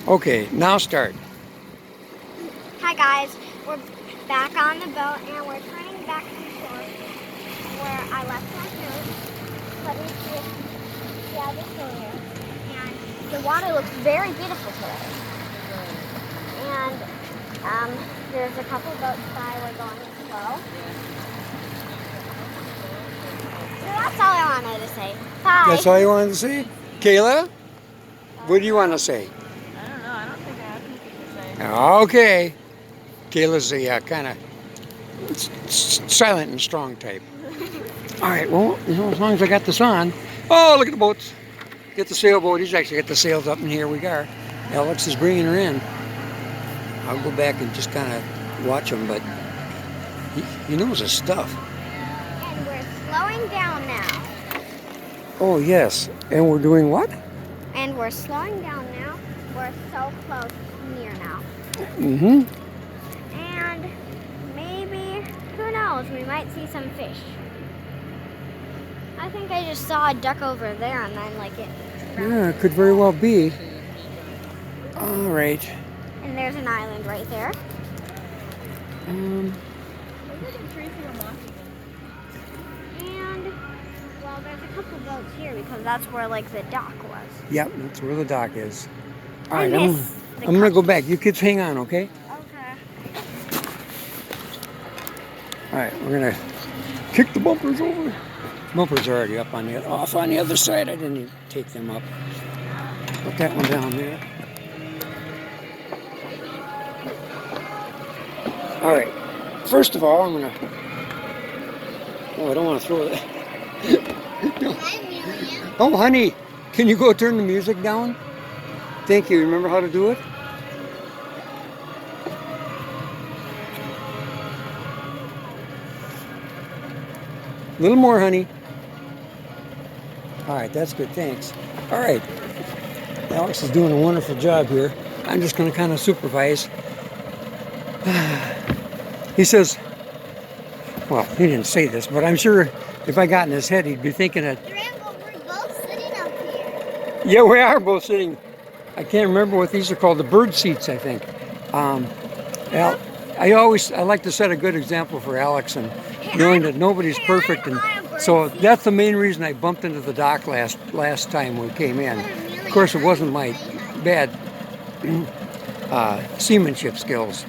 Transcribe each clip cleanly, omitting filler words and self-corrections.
Okay, now start. Hi guys, we're back on the boat and we're turning back to shore where I left my food. Let me see how this shore here. And the water looks very beautiful today. And there's a couple boats by. We're going slow. So that's all I wanted to say. That's Bye. all you wanted to say? Kayla, what do you want to say? I don't know. I don't think I have anything to say. Okay. Kayla's a kind of silent and strong type. All right, well, as long as I got this on. Oh, look at the boats. Get the sailboat. He's actually got the sails up, and here we are. Alex is bringing her in. I'll go back and just kind of watch him, but he knows his stuff. And we're slowing down now. Oh, yes. And we're doing what? And we're slowing down now. We're so close, near now. Mm-hmm. And maybe, who knows, we might see some fish. I think I just saw a duck over there and then like it. Yeah, it could very well be. All right. And there's an island right there. Um, And, well, there's a couple boats here because that's where like the dock was. yep, that's where the dock is. All I right, I'm miss the going to go cottage. back. You kids hang on, okay? Okay. All right, we're going to kick the bumpers over. Bumpers are already up off on the other side. I didn't even take them up. Put that one down there. All right. First of all, I'm going to... Oh, I don't want to throw it. Oh, honey, can you go turn the music down? Thank you. Remember how to do it? A little more, honey. All right, that's good. Thanks. All right. Alex is doing a wonderful job here. I'm just going to kind of supervise. He says, well, he didn't say this, but I'm sure if I got in his head, he'd be thinking that, Grandpa, we're both sitting up here. yeah, we are both sitting. I can't remember what these are called, the bird seats, I think. Al, I like to set a good example for Alex and knowing that nobody's perfect. And so that's the main reason I bumped into the dock last time we came in. Of course, it wasn't my bad seamanship skills.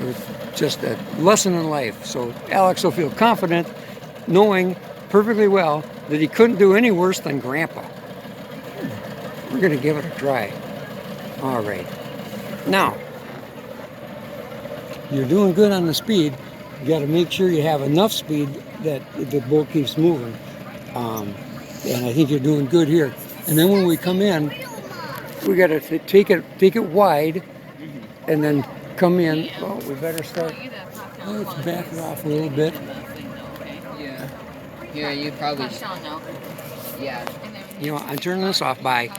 It was just a lesson in life. So Alex will feel confident knowing perfectly well that he couldn't do any worse than Grandpa. We're going to give it a try. All right. Now, you're doing good on the speed. You got to make sure you have enough speed that the boat keeps moving. And I think you're doing good here. And then when we come in, we got to take it wide, and then come in. Oh, we better start. Let's back it off a little bit. Yeah. Yeah, you probably. Yeah. You know, I'm turning this off. Bye.